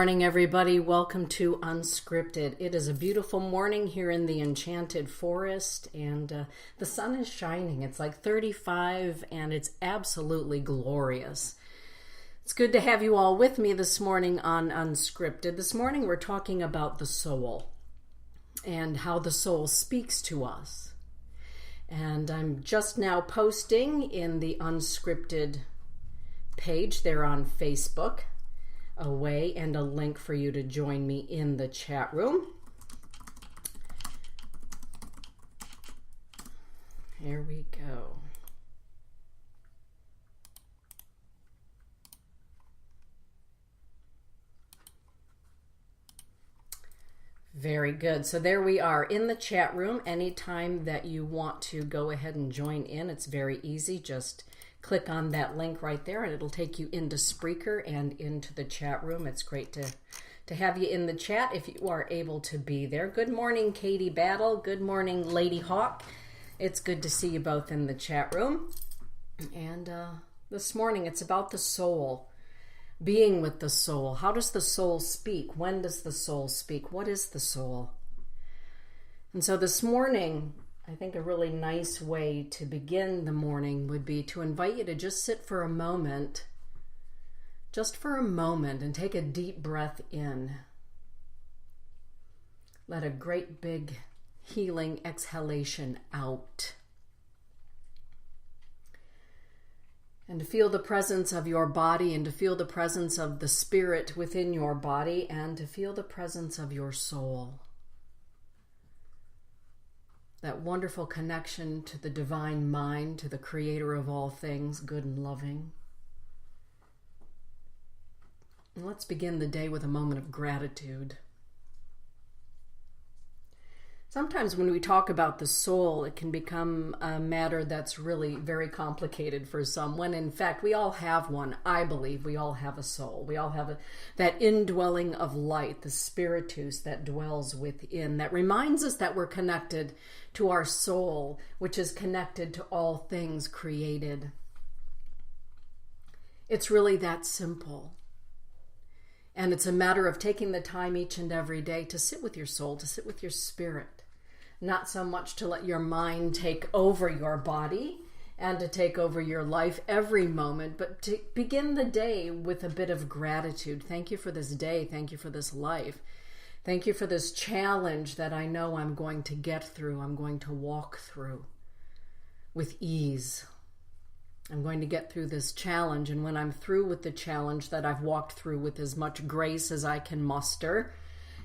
morning, everybody. Welcome to Unscripted. It is a beautiful morning here in the Enchanted Forest, and the sun is shining. It's like 35, and it's absolutely glorious. It's good to have you all with me this morning on Unscripted. This morning we're talking about the soul and how the soul speaks to us. And I'm just now posting in the Unscripted page there on Facebook a way and a link for you to join me in the chat room. Here we go. Very good. So there we are in the chat room. Anytime that you want to go ahead and join in, it's very easy. Just click on that link right there and it'll take you into Spreaker and into the chat room. It's great to have you in the chat if you are able to be there. Good morning, Katie Battle. Good morning, Lady Hawk. It's good to see you both in the chat room. And this morning it's about the soul, being with the soul. How does the soul speak? When does the soul speak? What is the soul? And so this morning, I think a really nice way to begin the morning would be to invite you to just sit for a moment, and take a deep breath in. Let a great big healing exhalation out. And to feel the presence of your body, and to feel the presence of the spirit within your body, and to feel the presence of your soul. That wonderful connection to the divine mind, to the creator of all things, good and loving. And let's begin the day with a moment of gratitude. Sometimes when we talk about the soul, it can become a matter that's really very complicated for some, when in fact we all have one. I believe we all have a soul. We all have that indwelling of light, the spiritus that dwells within, that reminds us that we're connected to our soul, which is connected to all things created. It's really that simple. And it's a matter of taking the time each and every day to sit with your soul, to sit with your spirit. Not so much to let your mind take over your body and to take over your life every moment, but to begin the day with a bit of gratitude. Thank you for this day. Thank you for this life. Thank you for this challenge that I know I'm going to get through. I'm going to walk through with ease. I'm going to get through this challenge, and when I'm through with the challenge that I've walked through with as much grace as I can muster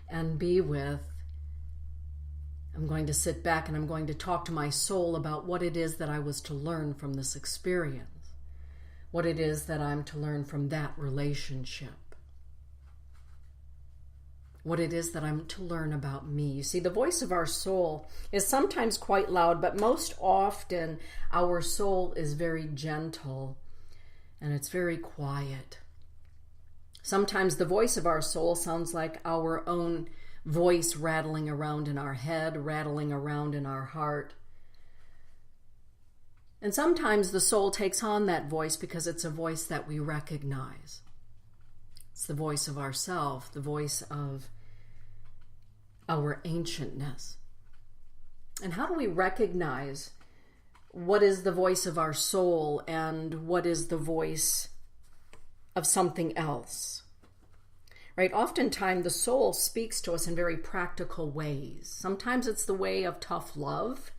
and be with, I'm going to sit back and I'm going to talk to my soul about what it is that I was to learn from this experience, what it is that I'm to learn from that relationship, what it is that I'm to learn about me. You see, the voice of our soul is sometimes quite loud, but most often our soul is very gentle and it's very quiet. Sometimes the voice of our soul sounds like our own voice rattling around in our head, rattling around in our heart. And sometimes the soul takes on that voice because it's a voice that we recognize. It's the voice of ourself, the voice of our ancientness. And how do we recognize what is the voice of our soul and what is the voice of something else? Right? Oftentimes the soul speaks to us in very practical ways. Sometimes it's the way of tough love.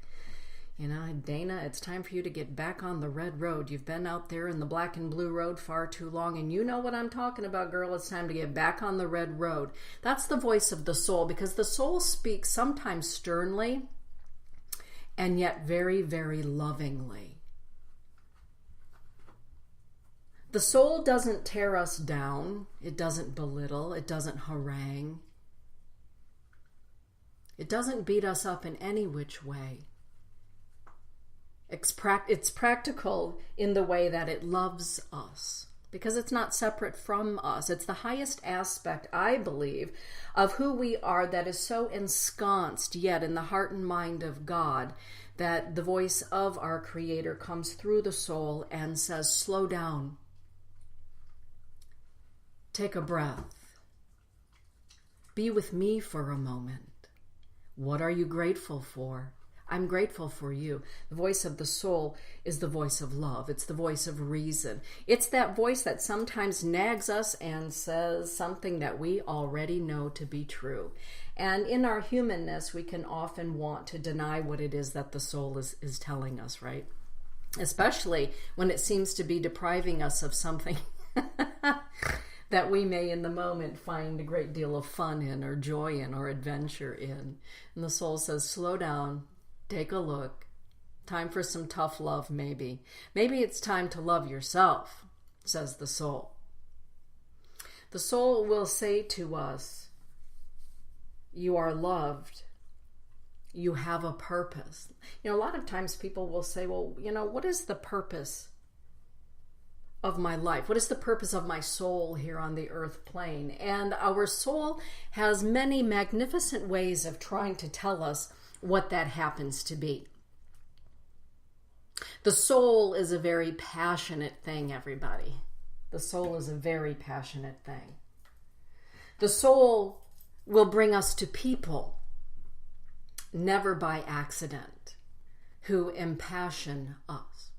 You know, Dana, it's time for you to get back on the red road. You've been out there in the black and blue road far too long, and you know what I'm talking about, girl. It's time to get back on the red road. That's the voice of the soul, because the soul speaks sometimes sternly and yet very, very lovingly. The soul doesn't tear us down. It doesn't belittle. It doesn't harangue. It doesn't beat us up in any which way. It's practical in the way that it loves us, because it's not separate from us. It's the highest aspect, I believe, of who we are that is so ensconced yet in the heart and mind of God that the voice of our Creator comes through the soul and says, slow down. Take a breath. Be with me for a moment. What are you grateful for? I'm grateful for you. The voice of the soul is the voice of love. It's the voice of reason. It's that voice that sometimes nags us and says something that we already know to be true. And in our humanness, we can often want to deny what it is that the soul is telling us, right? Especially when it seems to be depriving us of something that we may in the moment find a great deal of fun in or joy in or adventure in. And the soul says, slow down, take a look. Time for some tough love, maybe. Maybe it's time to love yourself, says the soul. The soul will say to us, you are loved. You have a purpose. A lot of times people will say, well, what is the purpose of my life? What is the purpose of my soul here on the earth plane? And our soul has many magnificent ways of trying to tell us what that happens to be. The soul is a very passionate thing, everybody. The soul is a very passionate thing. The soul will bring us to people, never by accident, who impassion us,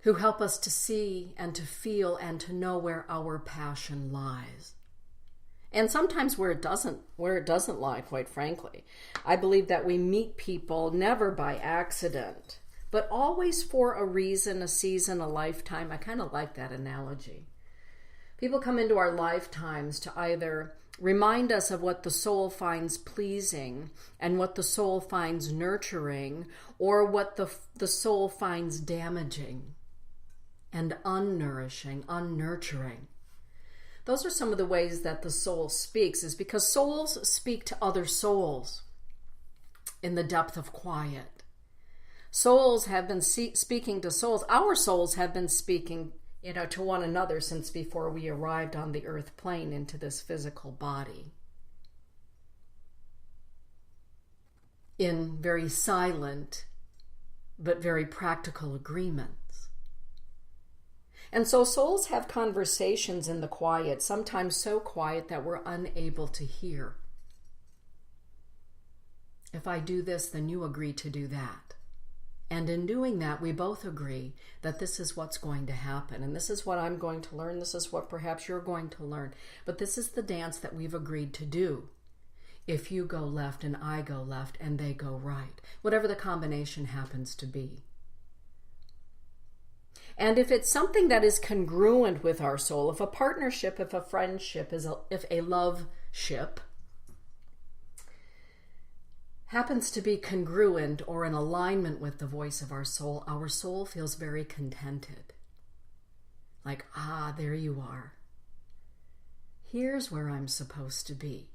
who help us to see and to feel and to know where our passion lies. And sometimes where it doesn't lie, quite frankly. I believe that we meet people never by accident, but always for a reason, a season, a lifetime. I kind of like that analogy. People come into our lifetimes to either remind us of what the soul finds pleasing and what the soul finds nurturing, or what the soul finds damaging and unnourishing, unnurturing. Those are some of the ways that the soul speaks, is because souls speak to other souls in the depth of quiet. Souls have been speaking to souls. Our souls have been speaking, to one another since before we arrived on the earth plane into this physical body. In very silent, but very practical agreements. And so souls have conversations in the quiet, sometimes so quiet that we're unable to hear. If I do this, then you agree to do that. And in doing that, we both agree that this is what's going to happen. And this is what I'm going to learn. This is what perhaps you're going to learn. But this is the dance that we've agreed to do. If you go left and I go left and they go right, whatever the combination happens to be. And if it's something that is congruent with our soul, if a partnership, if a friendship, if a love ship happens to be congruent or in alignment with the voice of our soul feels very contented. Like, there you are. Here's where I'm supposed to be.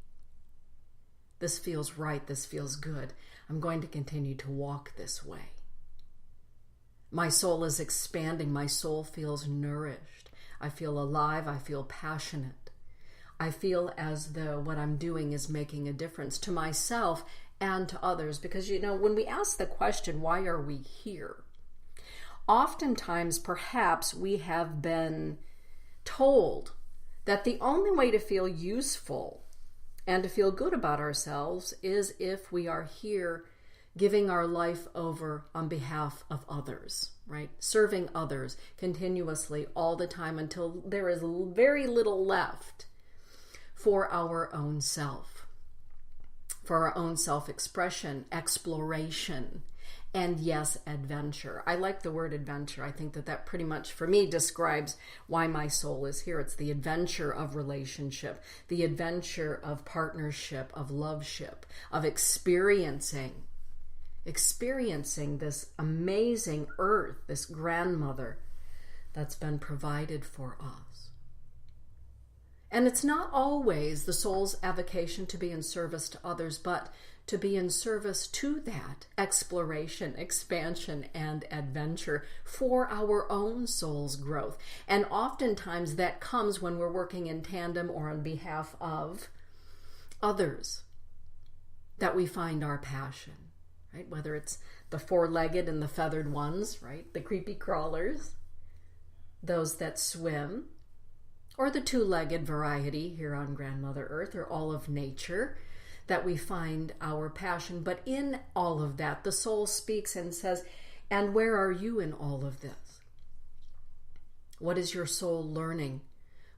This feels right. This feels good. I'm going to continue to walk this way. My soul is expanding. My soul feels nourished. I feel alive. I feel passionate. I feel as though what I'm doing is making a difference to myself and to others. Because, when we ask the question, why are we here? Oftentimes, perhaps we have been told that the only way to feel useful and to feel good about ourselves is if we are here giving our life over on behalf of others, right? Serving others continuously all the time until there is very little left for our own self, for our own self-expression, exploration, and yes, adventure. I like the word adventure. I think that pretty much for me describes why my soul is here. It's the adventure of relationship, the adventure of partnership, of loveship, of experiencing this amazing earth, this grandmother that's been provided for us. And it's not always the soul's avocation to be in service to others, but to be in service to that exploration, expansion, and adventure for our own soul's growth. And oftentimes that comes when we're working in tandem or on behalf of others that we find our passion. Right? Whether it's the four-legged and the feathered ones, right? The creepy crawlers, those that swim, or the two-legged variety here on Grandmother Earth, or all of nature, that we find our passion. But in all of that, the soul speaks and says, and where are you in all of this? What is your soul learning?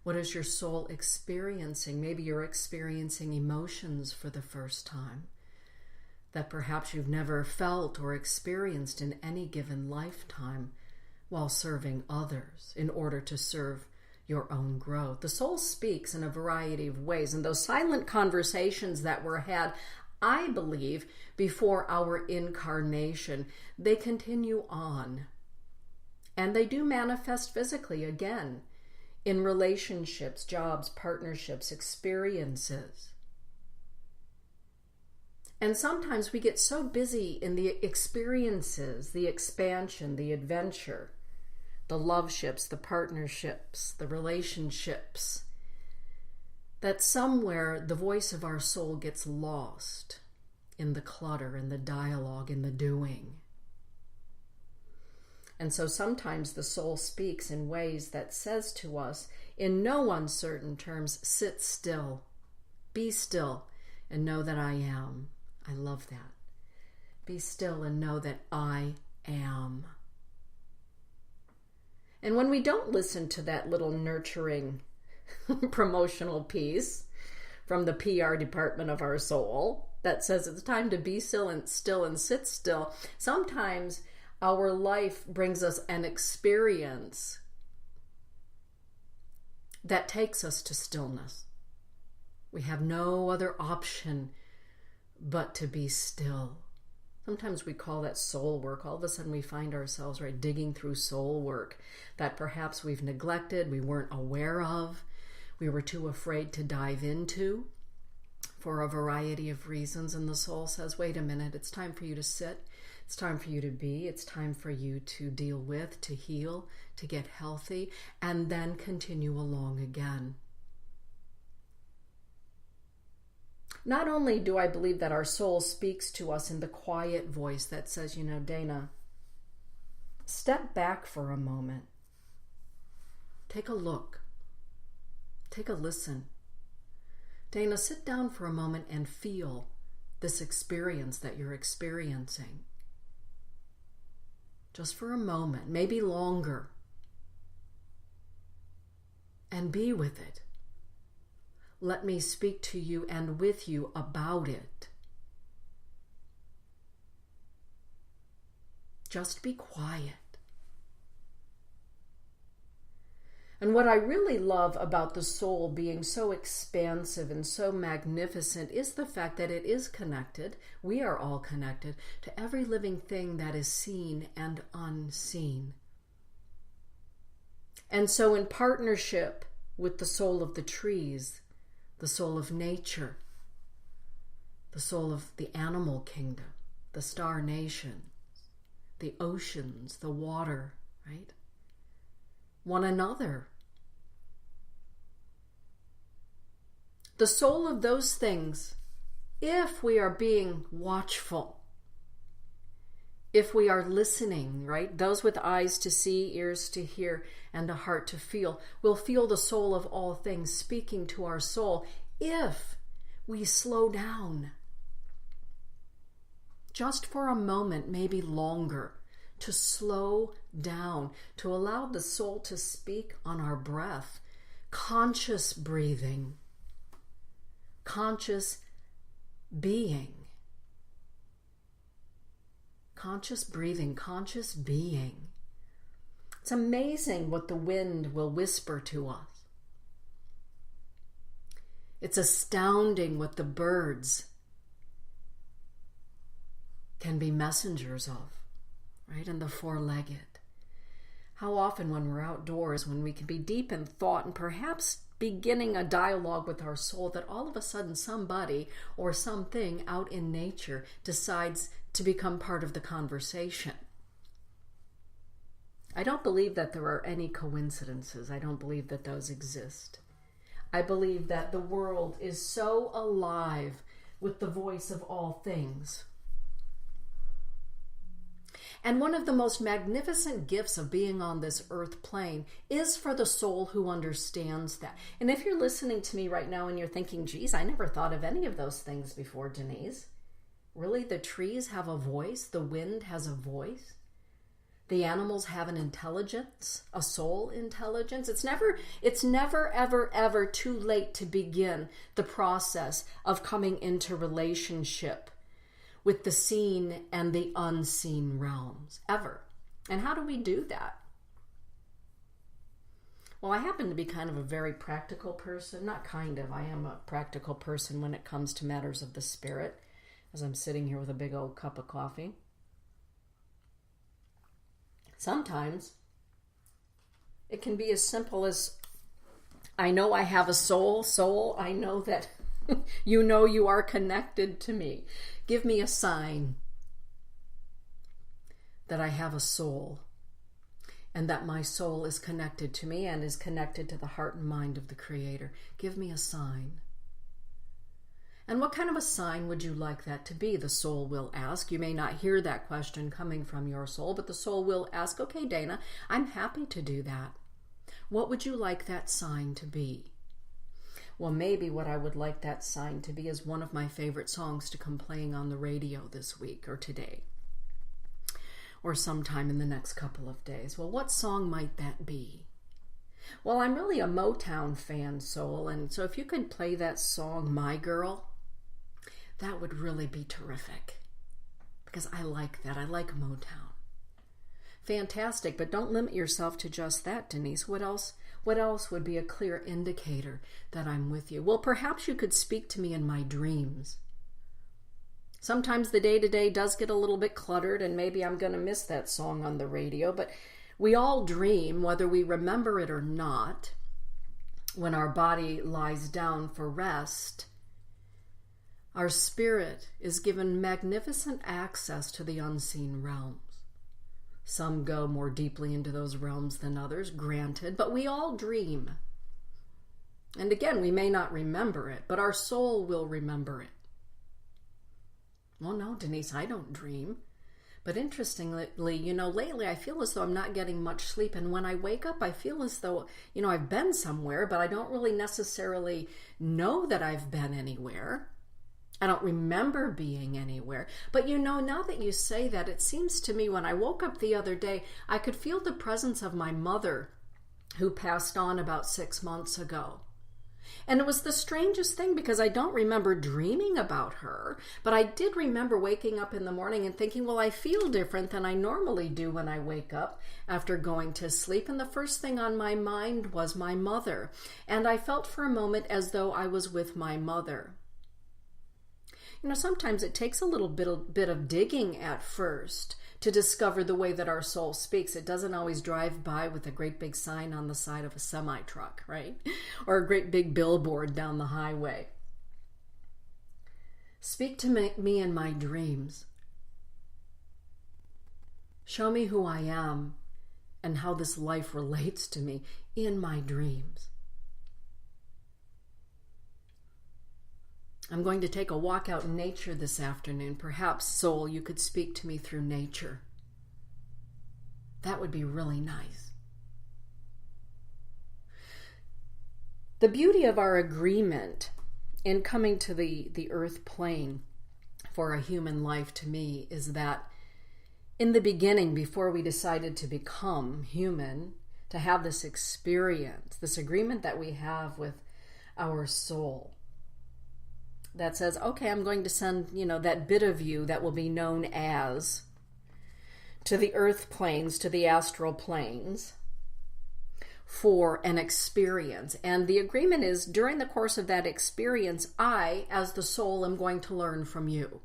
What is your soul experiencing? Maybe you're experiencing emotions for the first time that perhaps you've never felt or experienced in any given lifetime while serving others in order to serve your own growth. The soul speaks in a variety of ways, and those silent conversations that were had, I believe, before our incarnation, they continue on. And they do manifest physically, again, in relationships, jobs, partnerships, experiences. And sometimes we get so busy in the experiences, the expansion, the adventure, the love ships, the partnerships, the relationships, that somewhere the voice of our soul gets lost in the clutter, in the dialogue, in the doing. And so sometimes the soul speaks in ways that says to us, in no uncertain terms, sit still, be still, and know that I am. I love that. Be still and know that I am. And when we don't listen to that little nurturing promotional piece from the PR department of our soul that says it's time to be still and sit still, sometimes our life brings us an experience that takes us to stillness. We have no other option but to be still. Sometimes we call that soul work. All of a sudden we find ourselves digging through soul work that perhaps we've neglected, we weren't aware of, we were too afraid to dive into for a variety of reasons. And the soul says, wait a minute, it's time for you to sit. It's time for you to be. It's time for you to deal with, to heal, to get healthy, and then continue along again. Not only do I believe that our soul speaks to us in the quiet voice that says, Dana, step back for a moment. Take a look. Take a listen. Dana, sit down for a moment and feel this experience that you're experiencing. Just for a moment, maybe longer. And be with it. Let me speak to you and with you about it. Just be quiet. And what I really love about the soul being so expansive and so magnificent is the fact that it is connected. We are all connected to every living thing that is seen and unseen. And so in partnership with the soul of the trees, the soul of nature, the soul of the animal kingdom, the star nations, the oceans, the water, right? One another. The soul of those things, if we are being watchful, if we are listening, right? Those with eyes to see, ears to hear, and a heart to feel, will feel the soul of all things speaking to our soul if we slow down. Just for a moment, maybe longer, to slow down, to allow the soul to speak on our breath, conscious breathing, conscious being. Conscious breathing, conscious being. It's amazing what the wind will whisper to us. It's astounding what the birds can be messengers of, right? And the four-legged. How often when we're outdoors, when we can be deep in thought and perhaps beginning a dialogue with our soul, that all of a sudden somebody or something out in nature decides to become part of the conversation. I don't believe that there are any coincidences. I don't believe that those exist. I believe that the world is so alive with the voice of all things. And one of the most magnificent gifts of being on this earth plane is for the soul who understands that. And if you're listening to me right now and you're thinking, geez, I never thought of any of those things before, Denise. Really? The trees have a voice? The wind has a voice? The animals have an intelligence, a soul intelligence. It's never, ever, ever too late to begin the process of coming into relationship with the seen and the unseen realms, ever. And how do we do that? Well, I happen to be kind of a very practical person. Not kind of, I am a practical person when it comes to matters of the spirit, as I'm sitting here with a big old cup of coffee. Sometimes it can be as simple as, I know I have a soul. Soul, I know that you know you are connected to me. Give me a sign that I have a soul and that my soul is connected to me and is connected to the heart and mind of the Creator. Give me a sign. And what kind of a sign would you like that to be? The soul will ask. You may not hear that question coming from your soul, but the soul will ask, okay, Dana, I'm happy to do that. What would you like that sign to be? Well, maybe what I would like that sign to be is one of my favorite songs to come playing on the radio this week or today, or sometime in the next couple of days. Well, what song might that be? Well, I'm really a Motown fan, soul, and so if you could play that song, My Girl, that would really be terrific, because I like that. I like Motown. Fantastic, but don't limit yourself to just that, Denise. What else would be a clear indicator that I'm with you? Well, perhaps you could speak to me in my dreams. Sometimes the day-to-day does get a little bit cluttered, and maybe I'm going to miss that song on the radio, but we all dream, whether we remember it or not, when our body lies down for rest. Our spirit is given magnificent access to the unseen realms. Some go more deeply into those realms than others, granted, but we all dream. And again, we may not remember it, but our soul will remember it. Well, no, Denise, I don't dream. But interestingly, lately I feel as though I'm not getting much sleep. And when I wake up, I feel as though, I've been somewhere, but I don't really necessarily know that I've been anywhere. I don't remember being anywhere. But now that you say that, it seems to me when I woke up the other day, I could feel the presence of my mother, who passed on about 6 months ago. And it was the strangest thing, because I don't remember dreaming about her, but I did remember waking up in the morning and thinking, well, I feel different than I normally do when I wake up after going to sleep. And the first thing on my mind was my mother. And I felt for a moment as though I was with my mother. Sometimes it takes a little bit of digging at first to discover the way that our soul speaks. It doesn't always drive by with a great big sign on the side of a semi-truck, right? Or a great big billboard down the highway. Speak to me in my dreams. Show me who I am and how this life relates to me in my dreams. I'm going to take a walk out in nature this afternoon. Perhaps, soul, you could speak to me through nature. That would be really nice. The beauty of our agreement in coming to the earth plane for a human life, to me, is that in the beginning, before we decided to become human, to have this experience, this agreement that we have with our soul, that says, okay, I'm going to send, that bit of you that will be known as to the earth planes, to the astral planes, for an experience. And the agreement is, during the course of that experience, I, as the soul, am going to learn from you.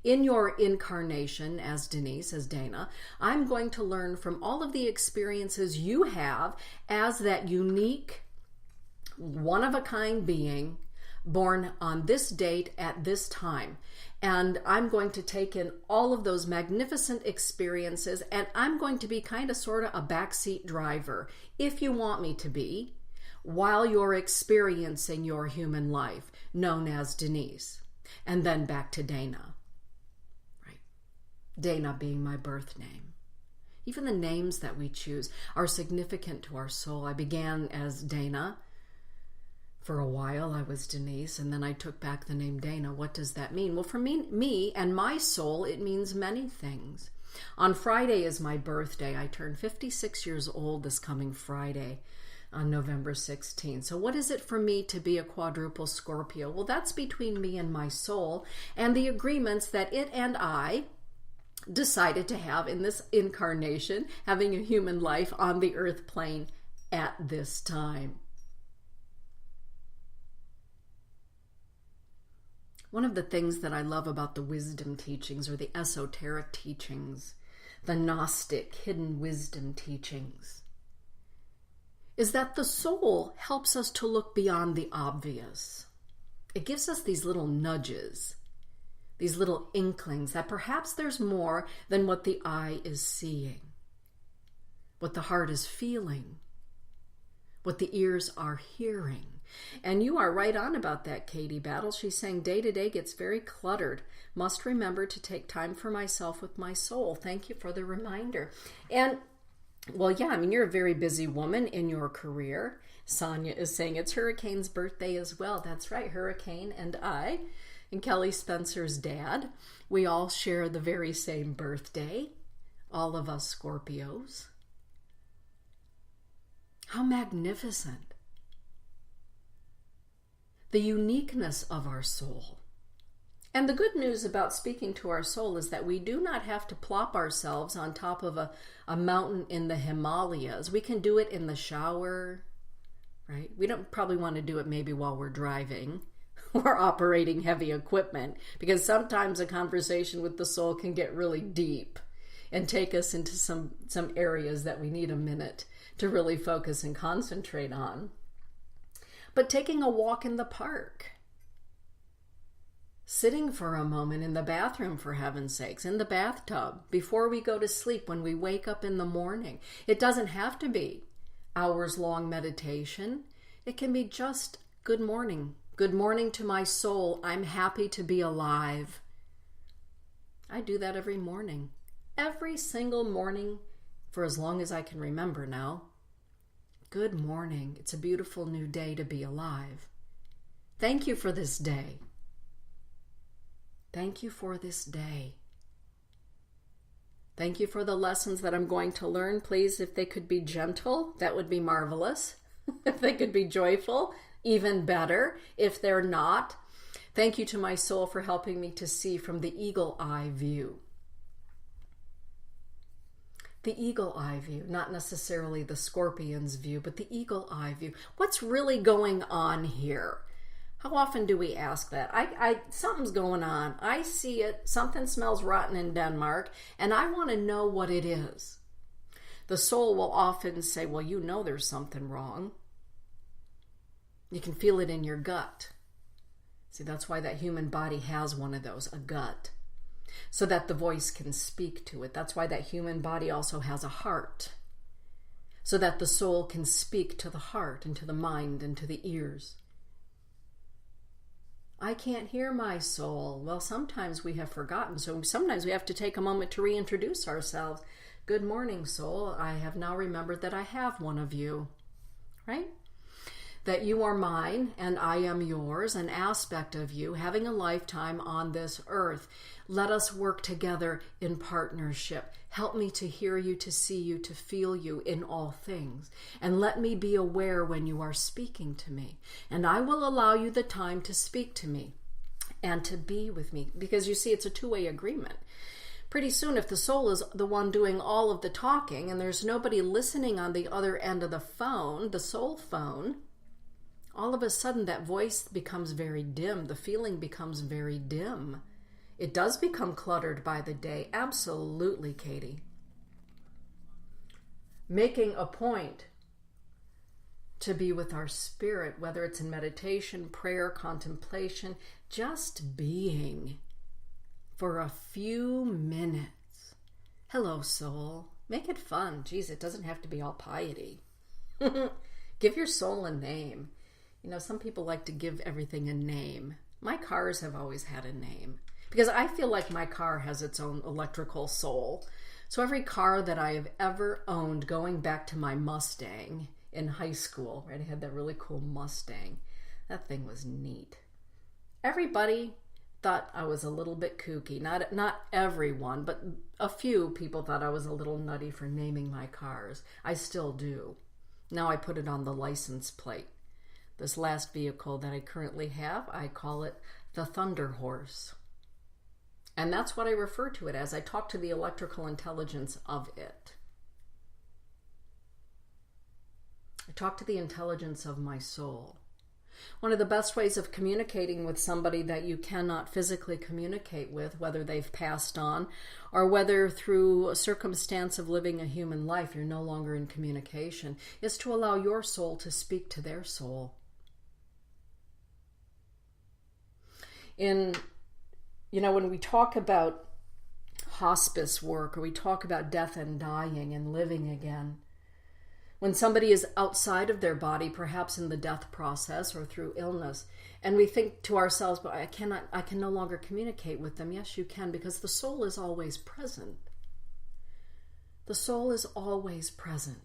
In your incarnation as Denise, as Dana, I'm going to learn from all of the experiences you have as that unique, one-of-a-kind being born on this date at this time. And I'm going to take in all of those magnificent experiences, and I'm going to be kind of sort of a backseat driver, if you want me to be, while you're experiencing your human life, known as Denise. And then back to Dana. Right? Dana being my birth name. Even the names that we choose are significant to our soul. I began as Dana. For a while, I was Denise, and then I took back the name Dana. What does that mean? Well, for me and my soul, it means many things. On Friday is my birthday. I turn 56 years old this coming Friday on November 16th. So what is it for me to be a quadruple Scorpio? Well, that's between me and my soul and the agreements that it and I decided to have in this incarnation, having a human life on the earth plane at this time. One of the things that I love about the wisdom teachings or the esoteric teachings, the Gnostic hidden wisdom teachings, is that the soul helps us to look beyond the obvious. It gives us these little nudges, these little inklings that perhaps there's more than what the eye is seeing, what the heart is feeling, what the ears are hearing. And you are right on about that, Katie Battle. She's saying day to day gets very cluttered. Must remember to take time for myself with my soul. Thank you for the reminder. And well, yeah, I mean, you're a very busy woman in your career. Sonia is saying it's Hurricane's birthday as well. That's right, Hurricane and I, and Kelly Spencer's dad, we all share the very same birthday. All of us Scorpios. How magnificent. The uniqueness of our soul. And the good news about speaking to our soul is that we do not have to plop ourselves on top of a mountain in the Himalayas. We can do it in the shower, right? We don't probably want to do it maybe while we're driving or operating heavy equipment, because sometimes a conversation with the soul can get really deep and take us into some areas that we need a minute to really focus and concentrate on. But taking a walk in the park, sitting for a moment in the bathroom, for heaven's sakes, in the bathtub, before we go to sleep, when we wake up in the morning. It doesn't have to be hours-long meditation. It can be just good morning. Good morning to my soul. I'm happy to be alive. I do that every morning. Every single morning for as long as I can remember now. Good morning. It's a beautiful new day to be alive. Thank you for this day. Thank you for this day. Thank you for the lessons that I'm going to learn. Please, if they could be gentle, that would be marvelous. If they could be joyful, even better. If they're not, thank you to my soul for helping me to see from the eagle eye view. The eagle eye view, not necessarily the scorpion's view, but the eagle eye view. What's really going on here? How often do we ask that? Something's going on. I see it. Something smells rotten in Denmark, and I want to know what it is. The soul will often say, well, you know there's something wrong. You can feel it in your gut. See, that's why that human body has one of those, a gut, so that the voice can speak to it. That's why that human body also has a heart, so that the soul can speak to the heart and to the mind and to the ears. I can't hear my soul. Well, sometimes we have forgotten, so sometimes we have to take a moment to reintroduce ourselves. Good morning, soul. I have now remembered that I have one of you, right? That you are mine and I am yours, an aspect of you, having a lifetime on this earth. Let us work together in partnership. Help me to hear you, to see you, to feel you in all things. And let me be aware when you are speaking to me. And I will allow you the time to speak to me and to be with me. Because you see, it's a two-way agreement. Pretty soon, if the soul is the one doing all of the talking and there's nobody listening on the other end of the phone, the soul phone, all of a sudden that voice becomes very dim. The feeling becomes very dim. It does become cluttered by the day. Absolutely, Katie. Making a point to be with our spirit, whether it's in meditation, prayer, contemplation, just being for a few minutes. Hello, soul. Make it fun. Geez, it doesn't have to be all piety. Give your soul a name. You know, some people like to give everything a name. My cars have always had a name Because I feel like my car has its own electrical soul. So every car that I have ever owned, going back to my Mustang in high school, right? I had that really cool Mustang. That thing was neat. Everybody thought I was a little bit kooky. Not everyone, but a few people thought I was a little nutty for naming my cars. I still do. Now I put it on the license plate. This last vehicle that I currently have, I call it the Thunder Horse. And that's what I refer to it as. I talk to the electrical intelligence of it. I talk to the intelligence of my soul. One of the best ways of communicating with somebody that you cannot physically communicate with, whether they've passed on or whether through a circumstance of living a human life you're no longer in communication, is to allow your soul to speak to their soul. When we talk about hospice work, or we talk about death and dying and living again, when somebody is outside of their body, perhaps in the death process or through illness, and we think to ourselves, but I can no longer communicate with them. Yes, you can, because the soul is always present. The soul is always present.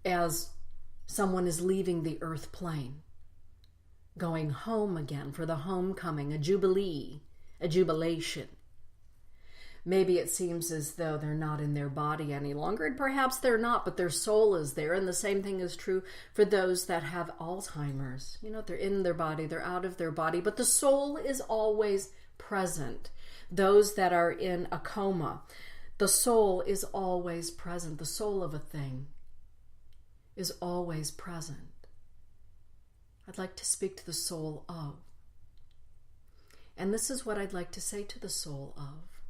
As someone is leaving the earth plane, going home again for the homecoming, a jubilee, a jubilation. Maybe it seems as though they're not in their body any longer, and perhaps they're not, but their soul is there. And the same thing is true for those that have Alzheimer's. They're in their body, they're out of their body, but the soul is always present. Those that are in a coma, the soul is always present. The soul of a thing is always present. I'd like to speak to the soul of. And this is what I'd like to say to the soul of.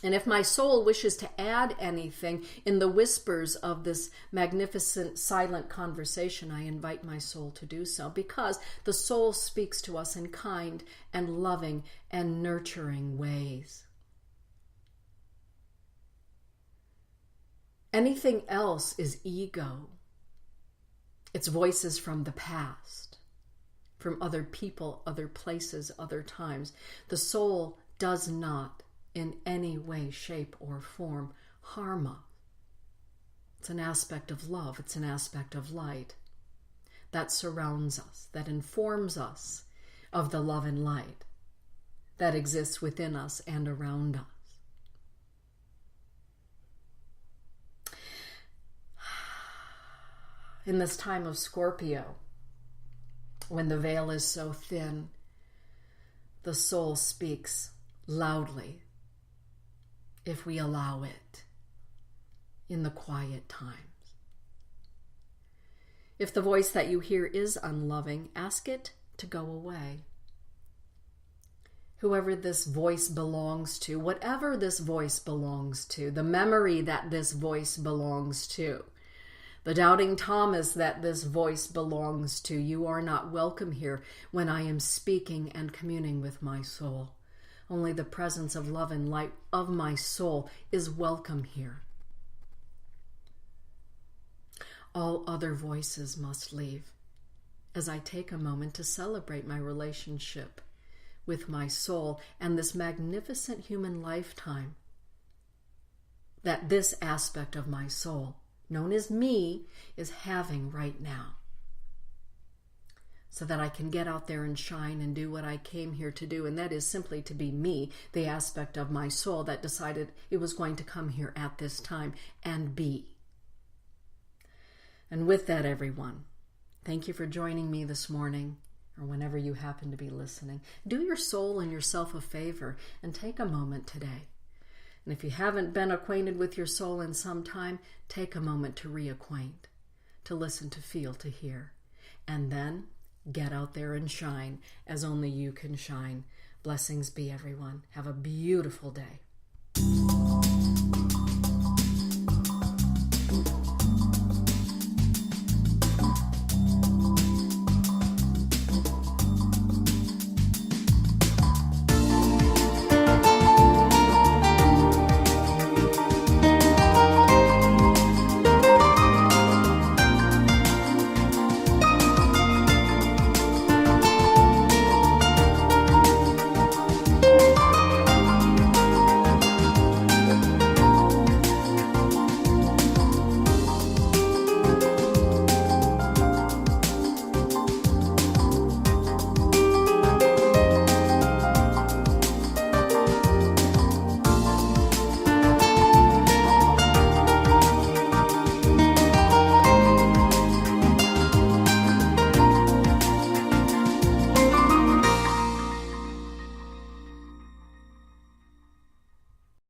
And if my soul wishes to add anything in the whispers of this magnificent silent conversation, I invite my soul to do so, because the soul speaks to us in kind and loving and nurturing ways. Anything else is ego. It's voices from the past, from other people, other places, other times. The soul does not in any way, shape, or form harm us. It's an aspect of love. It's an aspect of light that surrounds us, that informs us of the love and light that exists within us and around us. In this time of Scorpio, when the veil is so thin, the soul speaks loudly if we allow it in the quiet times. If the voice that you hear is unloving, ask it to go away. Whoever this voice belongs to, whatever this voice belongs to, the memory that this voice belongs to, the doubting Thomas that this voice belongs to, you are not welcome here when I am speaking and communing with my soul. Only the presence of love and light of my soul is welcome here. All other voices must leave as I take a moment to celebrate my relationship with my soul and this magnificent human lifetime that this aspect of my soul, known as me, is having right now, so that I can get out there and shine and do what I came here to do, and that is simply to be me, the aspect of my soul that decided it was going to come here at this time and be. And with that, everyone, thank you for joining me this morning, or whenever you happen to be listening. Do your soul and yourself a favor and take a moment today. And if you haven't been acquainted with your soul in some time, take a moment to reacquaint, to listen, to feel, to hear. And then get out there and shine as only you can shine. Blessings be, everyone. Have a beautiful day.